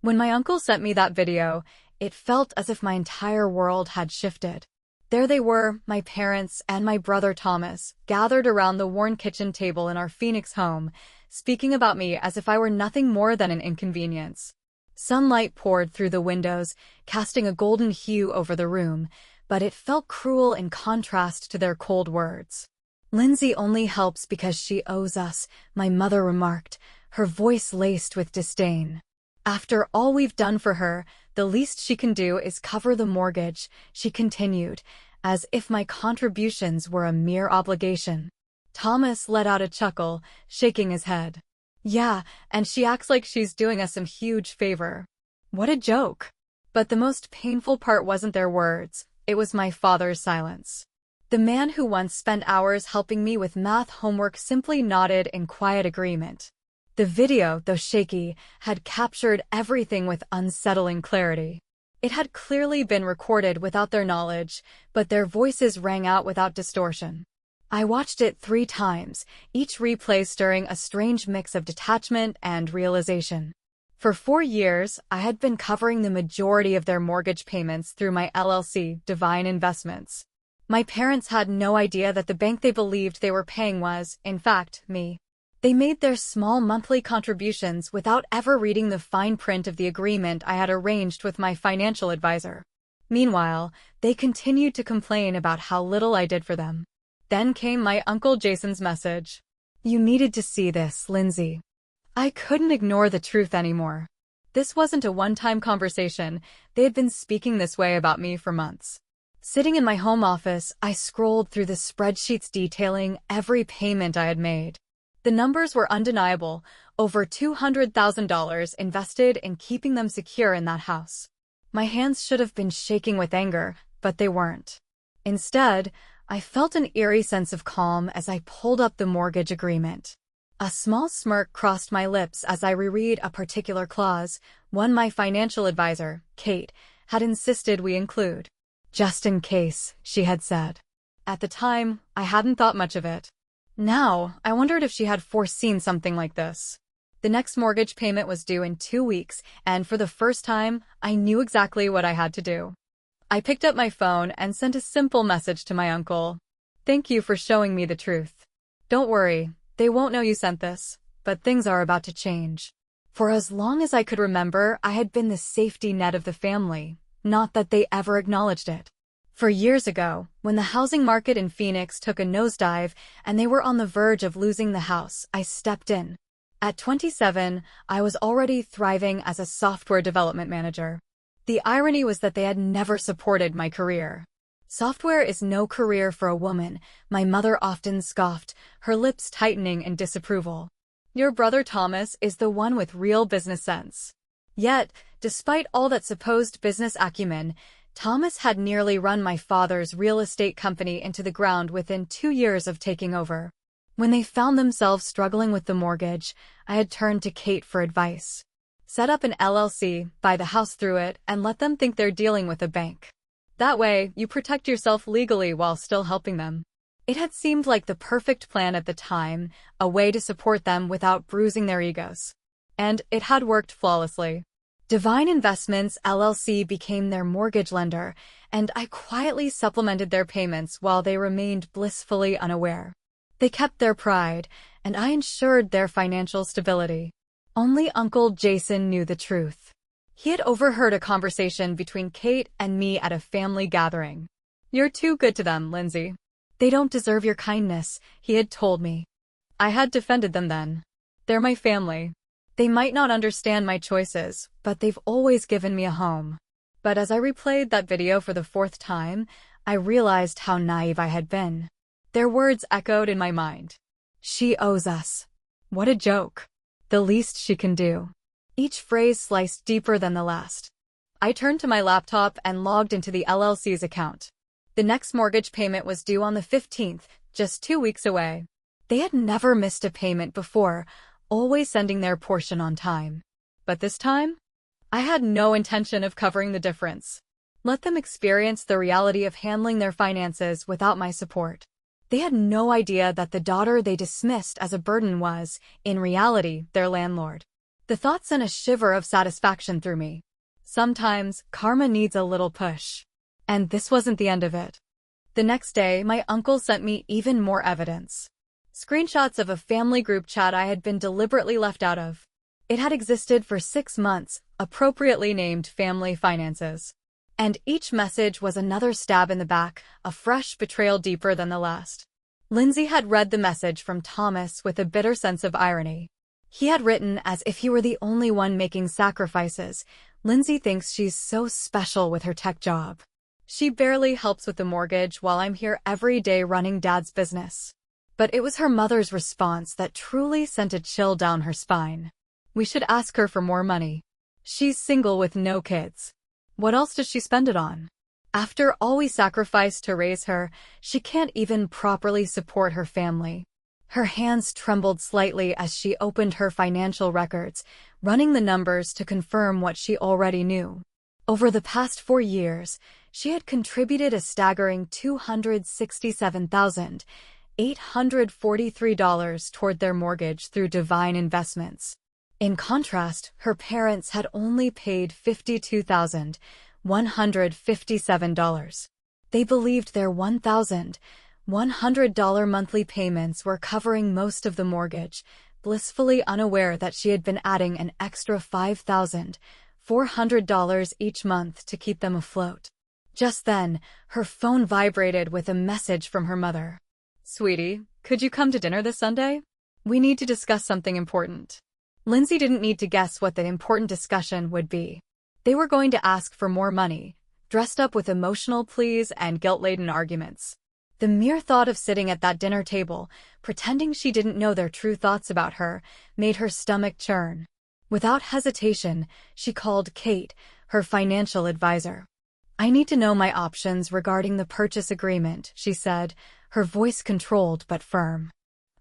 When my uncle sent me that video, it felt as if my entire world had shifted. There they were, my parents and my brother Thomas, gathered around the worn kitchen table in our Phoenix home, speaking about me as if I were nothing more than an inconvenience. Sunlight poured through the windows, casting a golden hue over the room, but it felt cruel in contrast to their cold words. "Lindsay only helps because she owes us," my mother remarked, her voice laced with disdain. "After all we've done for her, the least she can do is cover the mortgage," she continued, as if my contributions were a mere obligation. Thomas let out a chuckle, shaking his head. "Yeah, and she acts like she's doing us some huge favor." What a joke! But the most painful part wasn't their words, it was my father's silence. The man who once spent hours helping me with math homework simply nodded in quiet agreement. The video, though shaky, had captured everything with unsettling clarity. It had clearly been recorded without their knowledge, but their voices rang out without distortion. I watched it 3 times, each replay stirring a strange mix of detachment and realization. For 4 years, I had been covering the majority of their mortgage payments through my LLC, Divine Investments. My parents had no idea that the bank they believed they were paying was, in fact, me. They made their small monthly contributions without ever reading the fine print of the agreement I had arranged with my financial advisor. Meanwhile, they continued to complain about how little I did for them. Then came my Uncle Jason's message. "You needed to see this, Lindsay." I couldn't ignore the truth anymore. This wasn't a one-time conversation, they had been speaking this way about me for months. Sitting in my home office, I scrolled through the spreadsheets detailing every payment I had made. The numbers were undeniable, over $200,000 invested in keeping them secure in that house. My hands should have been shaking with anger, but they weren't. Instead, I felt an eerie sense of calm as I pulled up the mortgage agreement. A small smirk crossed my lips as I reread a particular clause, one my financial advisor, Kate, had insisted we include. "Just in case," she had said. At the time, I hadn't thought much of it. Now, I wondered if she had foreseen something like this. The next mortgage payment was due in 2 weeks, and for the first time, I knew exactly what I had to do. I picked up my phone and sent a simple message to my uncle. "Thank you for showing me the truth. Don't worry, they won't know you sent this, but things are about to change." For as long as I could remember, I had been the safety net of the family, not that they ever acknowledged it. For years ago, when the housing market in Phoenix took a nosedive and they were on the verge of losing the house, I stepped in. At 27, I was already thriving as a software development manager. The irony was that they had never supported my career. "Software is no career for a woman," my mother often scoffed, her lips tightening in disapproval. "Your brother Thomas is the one with real business sense." Yet, despite all that supposed business acumen, Thomas had nearly run my father's real estate company into the ground within 2 years of taking over. When they found themselves struggling with the mortgage, I had turned to Kate for advice. Set up an LLC, buy the house through it, and let them think they're dealing with a bank. That way, you protect yourself legally while still helping them. It had seemed like the perfect plan at the time, a way to support them without bruising their egos. And it had worked flawlessly. Divine Investments LLC became their mortgage lender, and I quietly supplemented their payments while they remained blissfully unaware. They kept their pride, and I ensured their financial stability. Only Uncle Jason knew the truth. He had overheard a conversation between Kate and me at a family gathering. "You're too good to them, Lindsay. They don't deserve your kindness," he had told me. I had defended them then. "They're my family. They might not understand my choices, but they've always given me a home." But as I replayed that video for the 4th time, I realized how naive I had been. Their words echoed in my mind. "She owes us." What a joke. "The least she can do." Each phrase sliced deeper than the last. I turned to my laptop and logged into the LLC's account. The next mortgage payment was due on the 15th, just 2 weeks away. They had never missed a payment before, always sending their portion on time. But this time, I had no intention of covering the difference. Let them experience the reality of handling their finances without my support. They had no idea that the daughter they dismissed as a burden was, in reality, their landlord. The thought sent a shiver of satisfaction through me. Sometimes, karma needs a little push. And this wasn't the end of it. The next day, my uncle sent me even more evidence. Screenshots of a family group chat I had been deliberately left out of. It had existed for 6 months, appropriately named Family Finances. And each message was another stab in the back, a fresh betrayal deeper than the last. Lindsay had read the message from Thomas with a bitter sense of irony. He had written as if he were the only one making sacrifices. Lindsay thinks she's so special with her tech job. She barely helps with the mortgage while I'm here every day running Dad's business. But it was her mother's response that truly sent a chill down her spine. We should ask her for more money. She's single with no kids. What else does she spend it on? After all we sacrificed to raise her, she can't even properly support her family. Her hands trembled slightly as she opened her financial records, running the numbers to confirm what she already knew. Over the past 4 years, she had contributed a staggering $267,843 toward their mortgage through divine investments. In contrast, her parents had only paid $52,157. They believed their $1,100 monthly payments were covering most of the mortgage, blissfully unaware that she had been adding an extra $5,400 each month to keep them afloat. Just then, her phone vibrated with a message from her mother. "Sweetie, could you come to dinner this Sunday? We need to discuss something important." Lindsay didn't need to guess what the important discussion would be. They were going to ask for more money, dressed up with emotional pleas and guilt-laden arguments. The mere thought of sitting at that dinner table, pretending she didn't know their true thoughts about her, made her stomach churn. Without hesitation, she called Kate, her financial advisor. "I need to know my options regarding the purchase agreement," she said, her voice controlled but firm.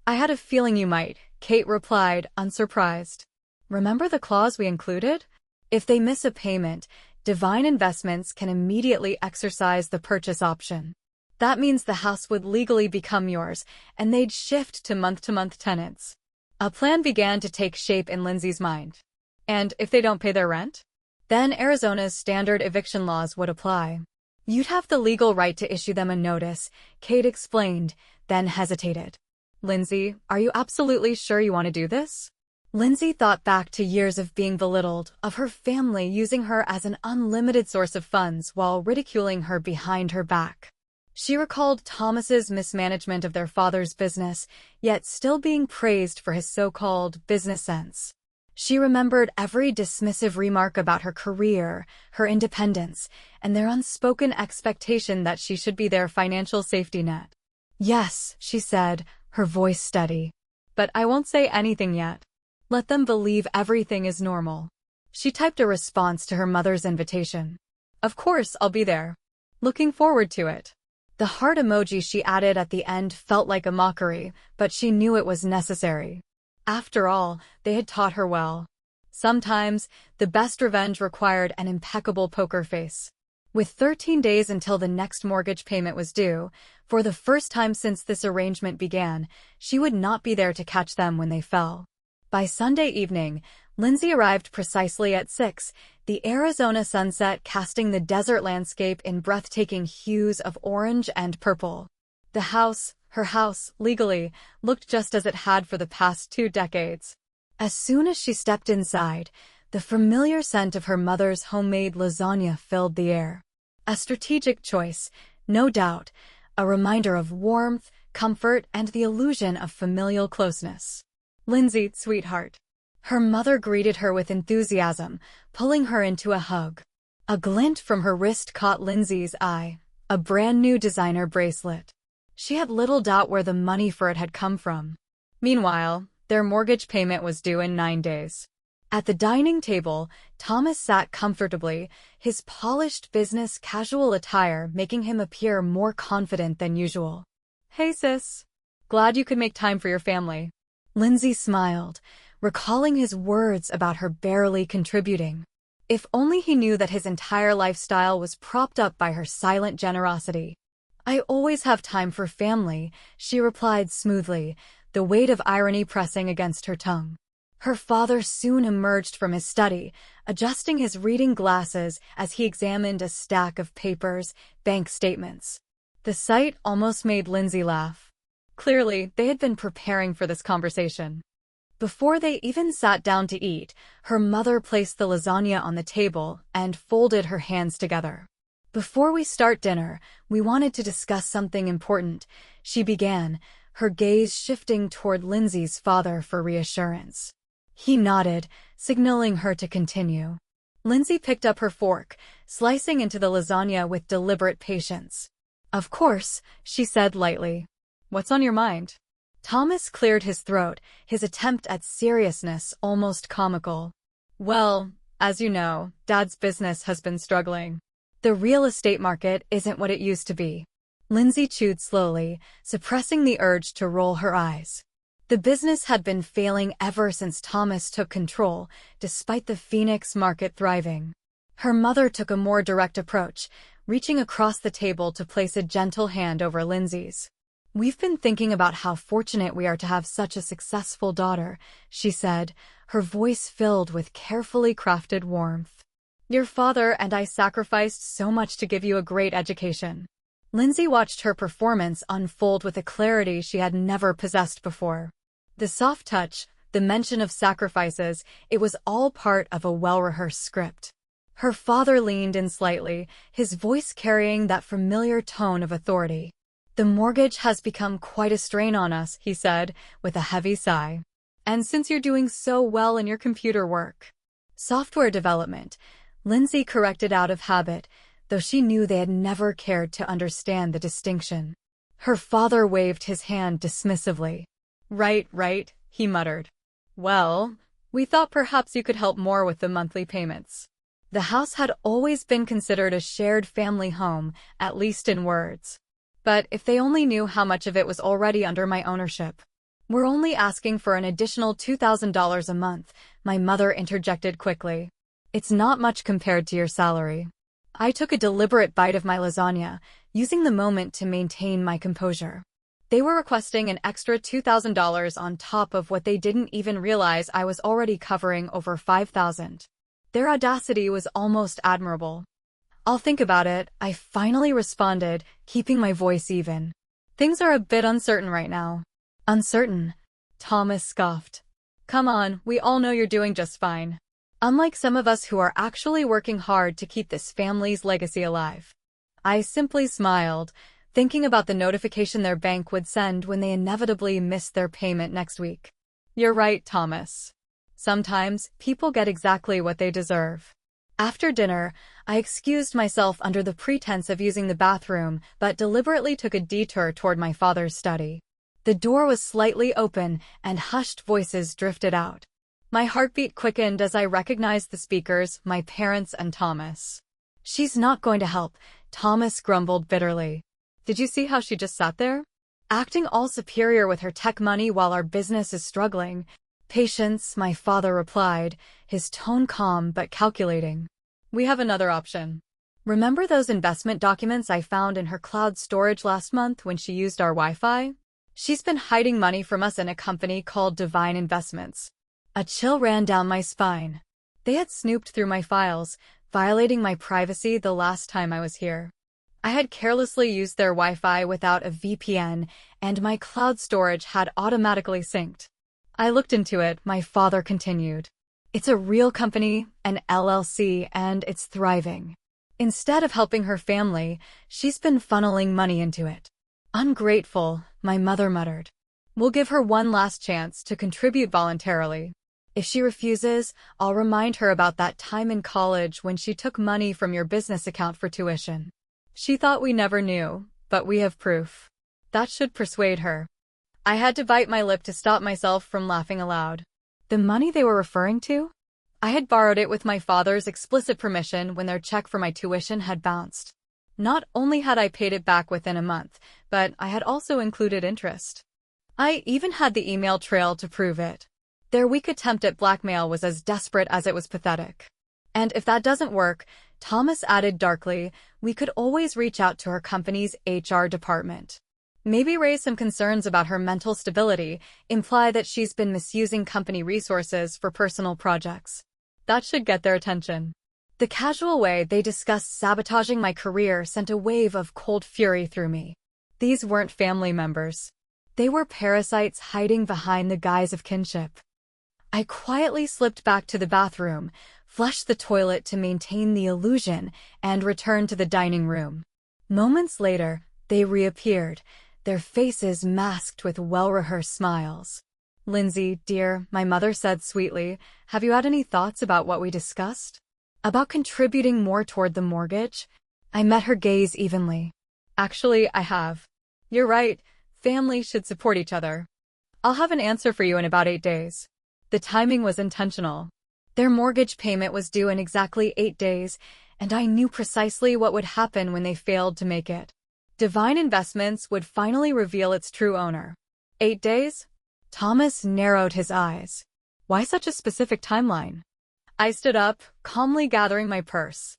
"I had a feeling you might," Kate replied, unsurprised. "Remember the clause we included? If they miss a payment, Divine Investments can immediately exercise the purchase option. That means the house would legally become yours, and they'd shift to month-to-month tenants." A plan began to take shape in Lindsay's mind. And if they don't pay their rent? Then Arizona's standard eviction laws would apply. "You'd have the legal right to issue them a notice," Kate explained, then hesitated. "Lindsay, are you absolutely sure you want to do this?" Lindsay thought back to years of being belittled, of her family using her as an unlimited source of funds while ridiculing her behind her back. She recalled Thomas's mismanagement of their father's business, yet still being praised for his so-called business sense. She remembered every dismissive remark about her career, her independence, and their unspoken expectation that she should be their financial safety net. "Yes," she said, her voice steady. "But I won't say anything yet. Let them believe everything is normal." She typed a response to her mother's invitation. "Of course, I'll be there. Looking forward to it." The heart emoji she added at the end felt like a mockery, but she knew it was necessary. After all, they had taught her well. Sometimes, the best revenge required an impeccable poker face. With 13 days until the next mortgage payment was due, for the first time since this arrangement began, she would not be there to catch them when they fell. By Sunday evening, Lindsay arrived precisely at 6, the Arizona sunset casting the desert landscape in breathtaking hues of orange and purple. The house, her house, legally, looked just as it had for the past 2 decades. As soon as she stepped inside, the familiar scent of her mother's homemade lasagna filled the air. A strategic choice, no doubt, a reminder of warmth, comfort, and the illusion of familial closeness. "Lindsay, sweetheart." Her mother greeted her with enthusiasm, pulling her into a hug. A glint from her wrist caught Lindsay's eye, a brand-new designer bracelet. She had little doubt where the money for it had come from. Meanwhile, their mortgage payment was due in 9 days. At the dining table, Thomas sat comfortably, his polished business casual attire making him appear more confident than usual. "Hey sis, glad you could make time for your family." Lindsay smiled, recalling his words about her barely contributing. If only he knew that his entire lifestyle was propped up by her silent generosity. "I always have time for family," she replied smoothly, the weight of irony pressing against her tongue. Her father soon emerged from his study, adjusting his reading glasses as he examined a stack of papers, bank statements. The sight almost made Lindsay laugh. Clearly, they had been preparing for this conversation. Before they even sat down to eat, her mother placed the lasagna on the table and folded her hands together. "Before we start dinner, we wanted to discuss something important," she began, her gaze shifting toward Lindsay's father for reassurance. He nodded, signaling her to continue. Lindsay picked up her fork, slicing into the lasagna with deliberate patience. "Of course," she said lightly. "What's on your mind?" Thomas cleared his throat, his attempt at seriousness almost comical. "Well, as you know, Dad's business has been struggling. The real estate market isn't what it used to be." Lindsay chewed slowly, suppressing the urge to roll her eyes. The business had been failing ever since Thomas took control, despite the Phoenix market thriving. Her mother took a more direct approach, reaching across the table to place a gentle hand over Lindsay's. "We've been thinking about how fortunate we are to have such a successful daughter," she said, her voice filled with carefully crafted warmth. "Your father and I sacrificed so much to give you a great education." Lindsay watched her performance unfold with a clarity she had never possessed before. The soft touch, the mention of sacrifices, it was all part of a well-rehearsed script. Her father leaned in slightly, his voice carrying that familiar tone of authority. "The mortgage has become quite a strain on us," he said, with a heavy sigh. "And since you're doing so well in your computer work." "Software development," Lindsay corrected out of habit, though she knew they had never cared to understand the distinction. Her father waved his hand dismissively. Right, he muttered. "Well, we thought perhaps you could help more with the monthly payments." The house had always been considered a shared family home, at least in words. But if they only knew how much of it was already under my ownership. "We're only asking for an additional $2,000 a month," my mother interjected quickly. "It's not much compared to your salary." I took a deliberate bite of my lasagna, using the moment to maintain my composure. They were requesting an extra $2,000 on top of what they didn't even realize I was already covering over $5,000. Their audacity was almost admirable. "I'll think about it," I finally responded, keeping my voice even. "Things are a bit uncertain right now." "Uncertain?" Thomas scoffed. "Come on, we all know you're doing just fine. Unlike some of us who are actually working hard to keep this family's legacy alive." I simply smiled, thinking about the notification their bank would send when they inevitably missed their payment next week. "You're right, Thomas. Sometimes people get exactly what they deserve." After dinner, I excused myself under the pretense of using the bathroom, but deliberately took a detour toward my father's study. The door was slightly open, and hushed voices drifted out. My heartbeat quickened as I recognized the speakers, my parents and Thomas. "She's not going to help," Thomas grumbled bitterly. "Did you see how she just sat there? Acting all superior with her tech money while our business is struggling." "Patience," my father replied, his tone calm but calculating. "We have another option. Remember those investment documents I found in her cloud storage last month when she used our Wi-Fi? She's been hiding money from us in a company called Divine Investments." A chill ran down my spine. They had snooped through my files, violating my privacy the last time I was here. I had carelessly used their Wi-Fi without a VPN, and my cloud storage had automatically synced. "I looked into it," my father continued. "It's a real company, an LLC, and it's thriving. Instead of helping her family, she's been funneling money into it." "Ungrateful," my mother muttered. "We'll give her one last chance to contribute voluntarily. If she refuses, I'll remind her about that time in college when she took money from your business account for tuition. She thought we never knew, but we have proof." That should persuade her. I had to bite my lip to stop myself from laughing aloud. The money they were referring to? I had borrowed it with my father's explicit permission when their check for my tuition had bounced. Not only had I paid it back within a month, but I had also included interest. I even had the email trail to prove it. Their weak attempt at blackmail was as desperate as it was pathetic. "And if that doesn't work," Thomas added darkly, "we could always reach out to her company's HR department." Maybe raise some concerns about her mental stability, imply that she's been misusing company resources for personal projects. That should get their attention. The casual way they discussed sabotaging my career sent a wave of cold fury through me. These weren't family members. They were parasites hiding behind the guise of kinship. I quietly slipped back to the bathroom, flushed the toilet to maintain the illusion, and returned to the dining room. Moments later, they reappeared, their faces masked with well-rehearsed smiles. "Lindsay, dear," my mother said sweetly, "have you had any thoughts about what we discussed? About contributing more toward the mortgage?" I met her gaze evenly. "Actually, I have. You're right, families should support each other. I'll have an answer for you in about 8 days." The timing was intentional. Their mortgage payment was due in exactly 8 days, and I knew precisely what would happen when they failed to make it. Divine Investments would finally reveal its true owner. 8 days? Thomas narrowed his eyes. Why such a specific timeline? I stood up, calmly gathering my purse.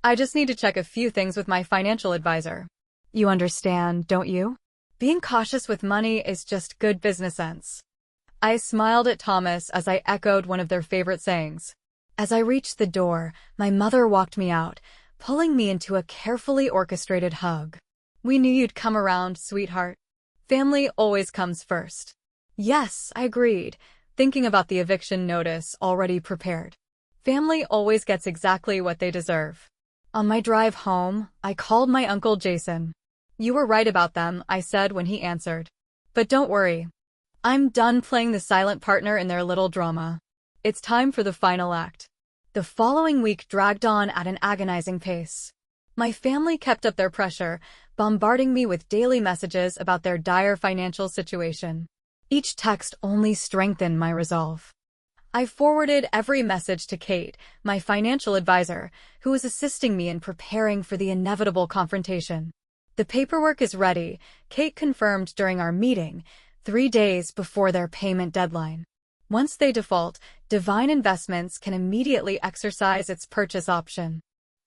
"I just need to check a few things with my financial advisor." "You understand, don't you? Being cautious with money is just good business sense." I smiled at Thomas as I echoed one of their favorite sayings. As I reached the door, my mother walked me out, pulling me into a carefully orchestrated hug. "We knew you'd come around, sweetheart. Family always comes first." "Yes," I agreed, thinking about the eviction notice already prepared. Family always gets exactly what they deserve. On my drive home, I called my Uncle Jason. "You were right about them," I said when he answered. "But don't worry. I'm done playing the silent partner in their little drama. It's time for the final act." The following week dragged on at an agonizing pace. My family kept up their pressure, bombarding me with daily messages about their dire financial situation. Each text only strengthened my resolve. I forwarded every message to Kate, my financial advisor, who was assisting me in preparing for the inevitable confrontation. "The paperwork is ready," Kate confirmed during our meeting, 3 days before their payment deadline. Once they default, Divine Investments can immediately exercise its purchase option.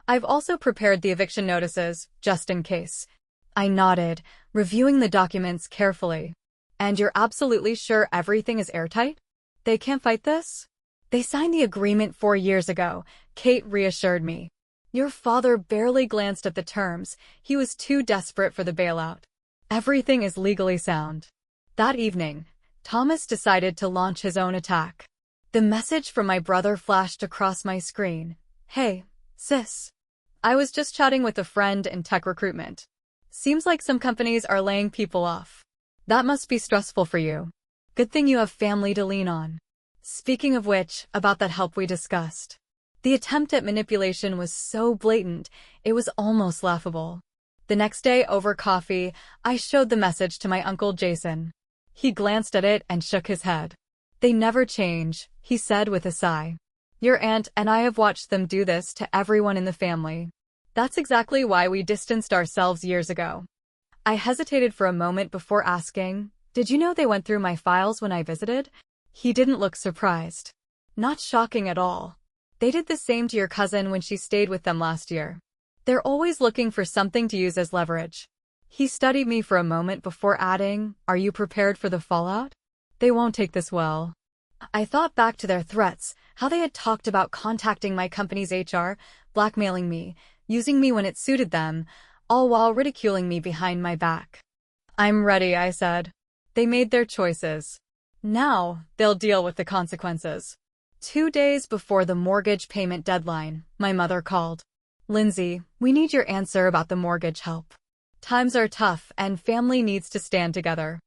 "I've also prepared the eviction notices, just in case." I nodded, reviewing the documents carefully. "And you're absolutely sure everything is airtight? They can't fight this?" "They signed the agreement 4 years ago," Kate reassured me. "Your father barely glanced at the terms. He was too desperate for the bailout. Everything is legally sound." That evening, Thomas decided to launch his own attack. The message from my brother flashed across my screen. "Hey, sis. I was just chatting with a friend in tech recruitment. Seems like some companies are laying people off. That must be stressful for you. Good thing you have family to lean on." Speaking of which, about that help we discussed. The attempt at manipulation was so blatant, it was almost laughable. The next day, over coffee, I showed the message to my Uncle Jason. He glanced at it and shook his head. "They never change," he said with a sigh. "Your aunt and I have watched them do this to everyone in the family. That's exactly why we distanced ourselves years ago." I hesitated for a moment before asking, "Did you know they went through my files when I visited?" He didn't look surprised. "Not shocking at all. They did the same to your cousin when she stayed with them last year. They're always looking for something to use as leverage." He studied me for a moment before adding, "Are you prepared for the fallout? They won't take this well." I thought back to their threats, how they had talked about contacting my company's HR, blackmailing me, using me when it suited them, all while ridiculing me behind my back. "I'm ready," I said. They made their choices. Now, they'll deal with the consequences. 2 days before the mortgage payment deadline, my mother called. "Lindsay, we need your answer about the mortgage help. Times are tough and family needs to stand together."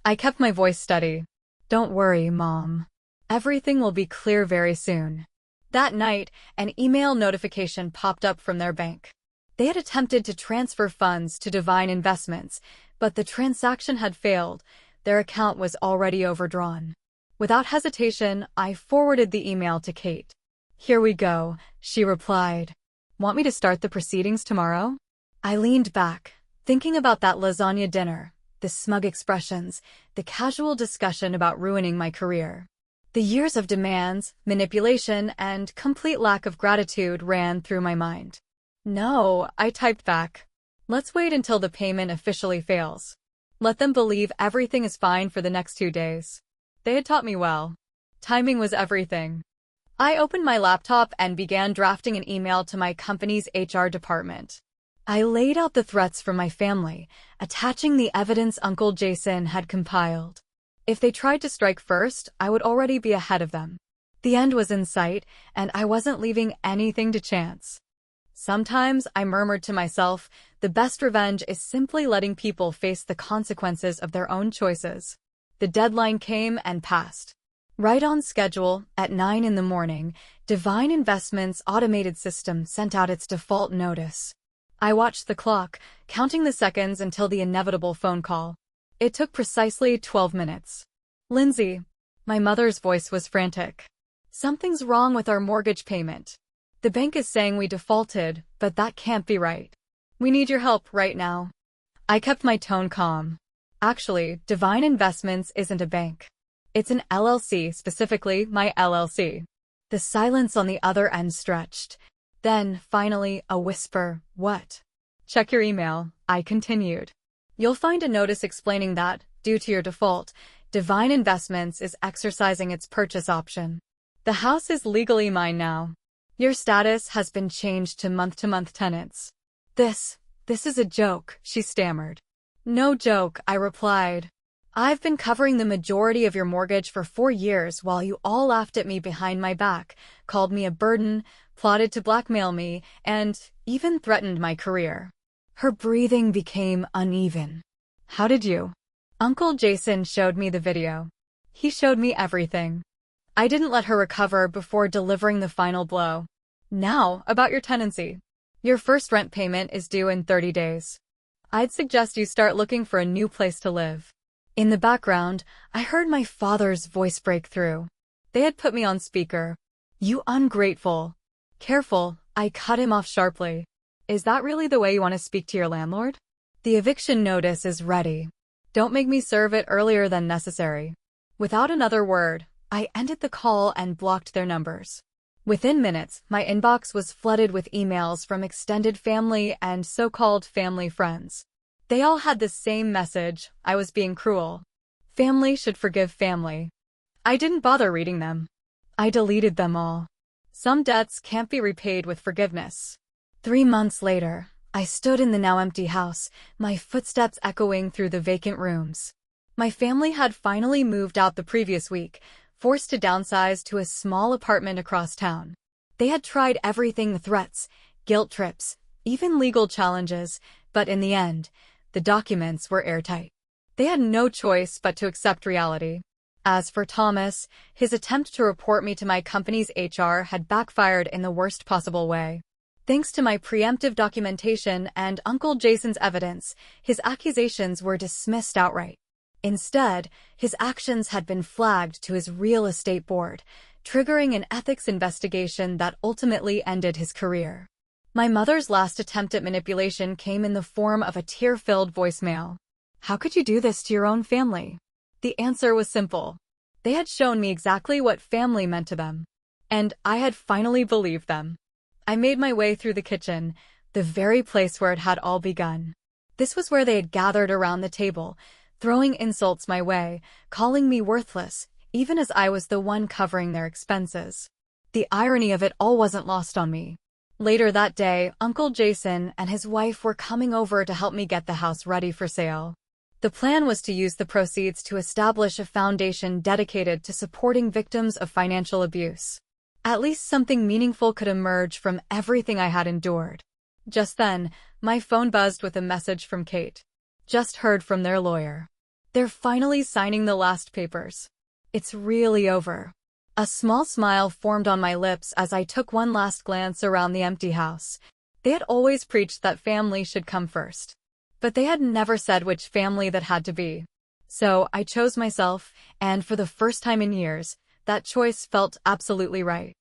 I kept my voice steady. "Don't worry, Mom. Everything will be clear very soon." That night, an email notification popped up from their bank. They had attempted to transfer funds to Divine Investments, but the transaction had failed. Their account was already overdrawn. Without hesitation, I forwarded the email to Kate. "Here we go," she replied. "Want me to start the proceedings tomorrow?" I leaned back, thinking about that lasagna dinner, the smug expressions, the casual discussion about ruining my career. The years of demands, manipulation, and complete lack of gratitude ran through my mind. "No," I typed back. "Let's wait until the payment officially fails." Let them believe everything is fine for the next 2 days. They had taught me well. Timing was everything. I opened my laptop and began drafting an email to my company's HR department. I laid out the threats from my family, attaching the evidence Uncle Jason had compiled. If they tried to strike first, I would already be ahead of them. The end was in sight, and I wasn't leaving anything to chance. Sometimes I murmured to myself, the best revenge is simply letting people face the consequences of their own choices. The deadline came and passed. Right on schedule, at 9 in the morning, Divine Investments' automated system sent out its default notice. I watched the clock, counting the seconds until the inevitable phone call. It took precisely 12 minutes. Lindsay. My mother's voice was frantic. Something's wrong with our mortgage payment. The bank is saying we defaulted, but that can't be right. We need your help right now. I kept my tone calm. Actually, Divine Investments isn't a bank. It's an LLC, specifically my LLC. The silence on the other end stretched. Then, finally, a whisper, "What?" "Check your email," I continued. "You'll find a notice explaining that, due to your default, Divine Investments is exercising its purchase option. The house is legally mine now. Your status has been changed to month-to-month tenants." This is a joke," she stammered. "No joke," I replied. "I've been covering the majority of your mortgage for 4 years while you all laughed at me behind my back, called me a burden, plotted to blackmail me, and even threatened my career." Her breathing became uneven. "How did you?" "Uncle Jason showed me the video. He showed me everything." I didn't let her recover before delivering the final blow. "Now, about your tenancy. Your first rent payment is due in 30 days. I'd suggest you start looking for a new place to live." In the background, I heard my father's voice break through. They had put me on speaker. "You ungrateful." "Careful," I cut him off sharply. "Is that really the way you want to speak to your landlord? The eviction notice is ready. Don't make me serve it earlier than necessary." Without another word, I ended the call and blocked their numbers. Within minutes, my inbox was flooded with emails from extended family and so-called family friends. They all had the same message: I was being cruel. Family should forgive family. I didn't bother reading them. I deleted them all. Some debts can't be repaid with forgiveness. 3 months later, I stood in the now empty house, my footsteps echoing through the vacant rooms. My family had finally moved out the previous week, forced to downsize to a small apartment across town. They had tried everything: threats, guilt trips, even legal challenges, but in the end, the documents were airtight. They had no choice but to accept reality. As for Thomas, his attempt to report me to my company's HR had backfired in the worst possible way. Thanks to my preemptive documentation and Uncle Jason's evidence, his accusations were dismissed outright. Instead, his actions had been flagged to his real estate board, triggering an ethics investigation that ultimately ended his career. My mother's last attempt at manipulation came in the form of a tear-filled voicemail. "How could you do this to your own family?" The answer was simple. They had shown me exactly what family meant to them. And I had finally believed them. I made my way through the kitchen, the very place where it had all begun. This was where they had gathered around the table, throwing insults my way, calling me worthless, even as I was the one covering their expenses. The irony of it all wasn't lost on me. Later that day, Uncle Jason and his wife were coming over to help me get the house ready for sale. The plan was to use the proceeds to establish a foundation dedicated to supporting victims of financial abuse. At least something meaningful could emerge from everything I had endured. Just then, my phone buzzed with a message from Kate. "Just heard from their lawyer. They're finally signing the last papers. It's really over." A small smile formed on my lips as I took one last glance around the empty house. They had always preached that family should come first. But they had never said which family that had to be. So I chose myself, and for the first time in years, that choice felt absolutely right.